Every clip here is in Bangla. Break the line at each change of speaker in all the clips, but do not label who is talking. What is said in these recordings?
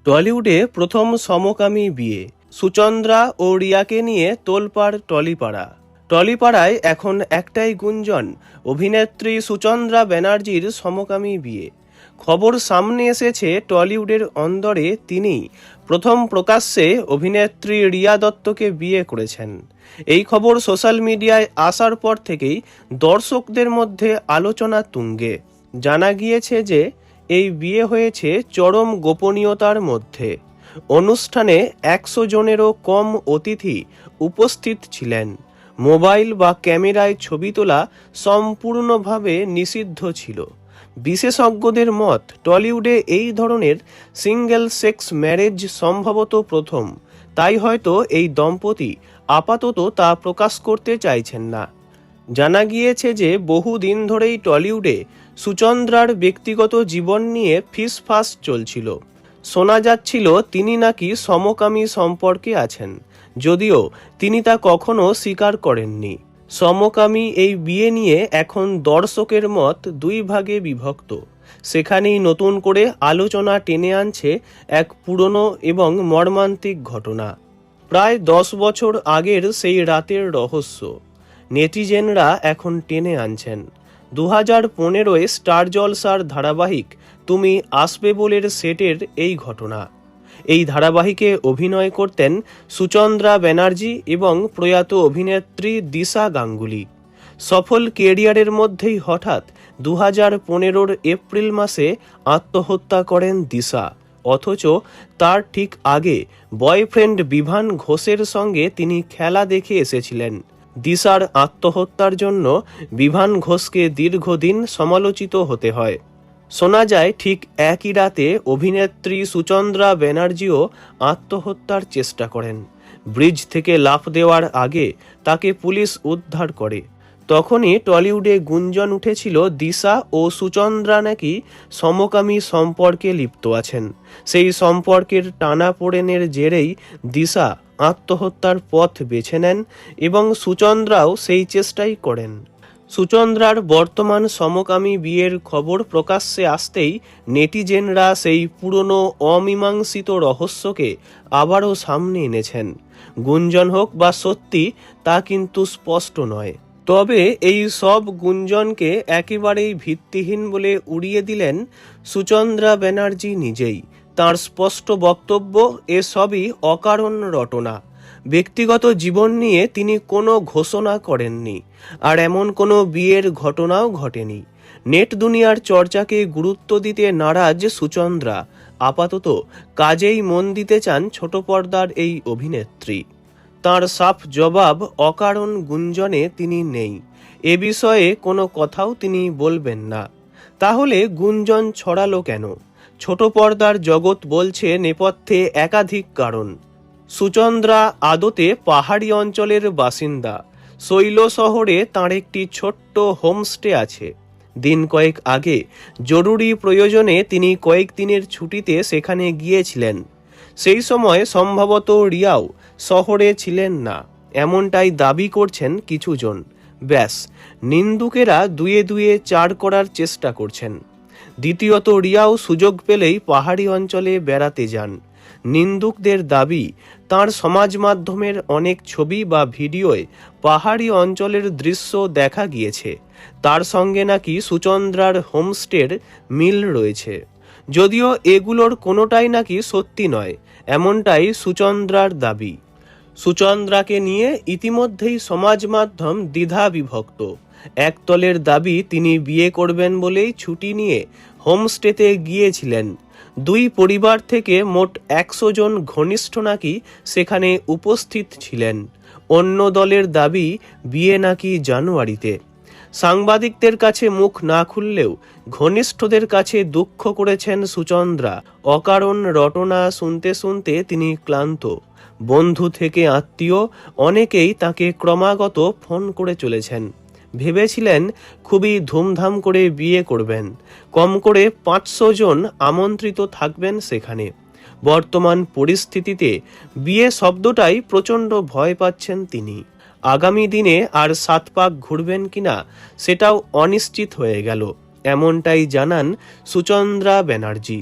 টলিউডে প্রথম সমকামী বিয়ে, সুচন্দ্রা ও রিয়াকে নিয়ে তোলপাড় টলিপাড়া। টলিপাড়ায় এখন একটাই গুঞ্জন, অভিনেত্রী সুচন্দ্রা ব্যানার্জির সমকামী বিয়ে। খবর সামনে এসেছে টলিউডের অন্দরে তিনিই প্রথম প্রকাশ্যে অভিনেত্রী রিয়া দত্তকে বিয়ে করেছেন। এই খবর সোশ্যাল মিডিয়ায় আসার পর থেকেই দর্শকদের মধ্যে আলোচনা তুঙ্গে। জানা গিয়েছে যে এই বিয়ে হয়েছে চরম গোপনীয়তার মধ্যে। অনুষ্ঠানে 100 জনেরও কম অতিথি উপস্থিত ছিলেন। মোবাইল বা ক্যামেরায় ছবি তোলা সম্পূর্ণভাবে নিষিদ্ধ ছিল। বিশেষজ্ঞদের মত, টলিউডে এই ধরনের সিঙ্গেল সেক্স ম্যারেজ সম্ভবত প্রথম। তাই হয়তো এই দম্পতি আপাতত তা প্রকাশ করতে চাইছেন না। জানা গিয়েছে যে বহুদিন ধরেই টলিউডে সুচন্দ্রার ব্যক্তিগত জীবন নিয়ে ফিসফাস চলছিল। শোনা যাচ্ছিল তিনি নাকি সমকামী সম্পর্কে আছেন, যদিও তিনি তা কখনো স্বীকার করেননি। সমকামী এই বিয়ে নিয়ে এখন দর্শকের মত দুই ভাগে বিভক্ত। সেখানেই নতুন করে আলোচনা টেনে আনছে এক পুরনো এবং মর্মান্তিক ঘটনা। প্রায় 10 বছর আগের সেই রাতের রহস্য নেটিজেনরা এখন টেনে আনছেন। 2015-এ স্টার জলসার ধারাবাহিক তুমি আসবে বলের সেটের এই ঘটনা। এই ধারাবাহিকে অভিনয় করতেন সুচন্দ্রা ব্যানার্জি এবং প্রয়াত অভিনেত্রী দিশা গাঙ্গুলি। সফল কেরিয়ারের মধ্যেই হঠাৎ 2015-র এপ্রিল মাসে আত্মহত্যা করেন দিশা। অথচ তার ঠিক আগে বয়ফ্রেন্ড বিভান ঘোষের সঙ্গে তিনি খেলা দেখে এসেছিলেন। দিশার আত্মহত্যার জন্য বিভান ঘোষকে দীর্ঘদিন সমালোচিত হতে হয়। শোনা যায় ঠিক একই রাতে অভিনেত্রী সুচন্দ্রা ব্যানার্জিও আত্মহত্যার চেষ্টা করেন। ব্রিজ থেকে লাফ দেওয়ার আগে তাকে পুলিশ উদ্ধার করে। তখনই টলিউডে গুঞ্জন উঠেছিল দিশা ও সুচন্দ্রা নাকি সমকামী সম্পর্কে লিপ্ত আছেন। সেই সম্পর্কের টানাপোড়েনের জেরেই দিশা আত্মহত্যার পথ বেছে নেন এবং সুচন্দ্রাও সেই চেষ্টাই করেন। সুচন্দ্রার বর্তমান সমকামী বিয়ের খবর প্রকাশ্যে আসতেই নেটিজেনরা সেই পুরনো অমীমাংসিত রহস্যকে আবারও সামনে এনেছেন। গুঞ্জন হোক বা সত্যি, তা কিন্তু স্পষ্ট নয়। তবে এই সব গুঞ্জনকে একেবারেই ভিত্তিহীন বলে উড়িয়ে দিলেন সুচন্দ্রা ব্যানার্জি নিজেই। তাঁর স্পষ্ট বক্তব্য, এসবই অকারণ রটনা। ব্যক্তিগত জীবন নিয়ে তিনি কোনো ঘোষণা করেননি, আর এমন কোনো বিয়ের ঘটনাও ঘটেনি। নেট দুনিয়ার চর্চাকে গুরুত্ব দিতে নারাজ সুচন্দ্রা আপাতত কাজেই মন দিতে চান ছোট পর্দার এই অভিনেত্রী। তাঁর সাফ জবাব, অকারণ গুঞ্জনে তিনি নেই। এ বিষয়ে কোনো কথাও তিনি বলবেন না। তাহলে গুঞ্জন ছড়ালো কেন? ছোট পর্দার জগৎ বলছে নেপথ্যে একাধিক কারণ। সুচন্দ্রা আদতে পাহাড়ি অঞ্চলের বাসিন্দা। শৈল শহরে তাঁর একটি ছোট্ট হোমস্টে আছে। দিন কয়েক আগে জরুরি প্রয়োজনে তিনি কয়েকদিনের ছুটিতে সেখানে গিয়েছিলেন। সেই সময় সম্ভবত রিয়াও শহরে ছিলেন না, এমনটাই দাবি করছেন কিছুজন। ব্যাস, নিন্দুকেরা দুয়ে দুয়ে 4 করার চেষ্টা করছেন। দ্বিতীয়ত, রিয়াও সুযোগ পেলেই পাহাড়ি অঞ্চলে বেড়াতে যান। নিন্দুকদের দাবি, তাঁর সমাজ মাধ্যমের অনেক ছবি বা ভিডিওয় পাহাড়ি অঞ্চলের দৃশ্য দেখা গিয়েছে। তার সঙ্গে নাকি সুচন্দ্রার হোমস্টের মিল রয়েছে, যদিও এগুলোর কোনোটাই নাকি সত্যি নয়, এমনটাই সুচন্দ্রার দাবি। সুচন্দ্রাকে নিয়ে ইতিমধ্যেই সমাজ মাধ্যম দ্বিধা বিভক্ত। একদলের দাবি তিনি বিয়ে করবেন বলেই ছুটি নিয়ে হোমস্টেতে গিয়েছিলেন। দুই পরিবার থেকে মোট 100 জন ঘনিষ্ঠ নাকি সেখানে উপস্থিত ছিলেন। অন্য দলের দাবি বিয়ে নাকি জানুয়ারিতে। সাংবাদিকদের কাছে মুখ না খুললেও ঘনিষ্ঠদের কাছে দুঃখ করেছেন সুচন্দ্রা। অকারণ রটনা শুনতে শুনতে তিনি ক্লান্ত। বন্ধু থেকে আত্মীয় অনেকেই তাকে ক্রমাগত ফোন করে চলেছেন। ভেবেছিলেন খুবই ধুমধাম করে বিয়ে করবেন, কম করে 500 জন আমন্ত্রিত থাকবেন সেখানে। বর্তমান পরিস্থিতিতে বিয়ে শব্দটাই প্রচণ্ড ভয় পাচ্ছেন তিনি। আগামী দিনে আর 7 পাক ঘুরবেন কিনা সেটাও অনিশ্চিত হয়ে গেল, এমনটাই জানান সুচন্দ্রা ব্যানার্জি।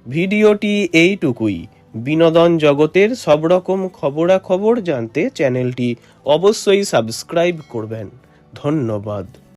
ভিডিওটি এইটুকুই। বিনোদন জগতের সব রকম খবরাখবর জানতে চ্যানেলটি অবশ্যই সাবস্ক্রাইব করবেন। ধন্যবাদ।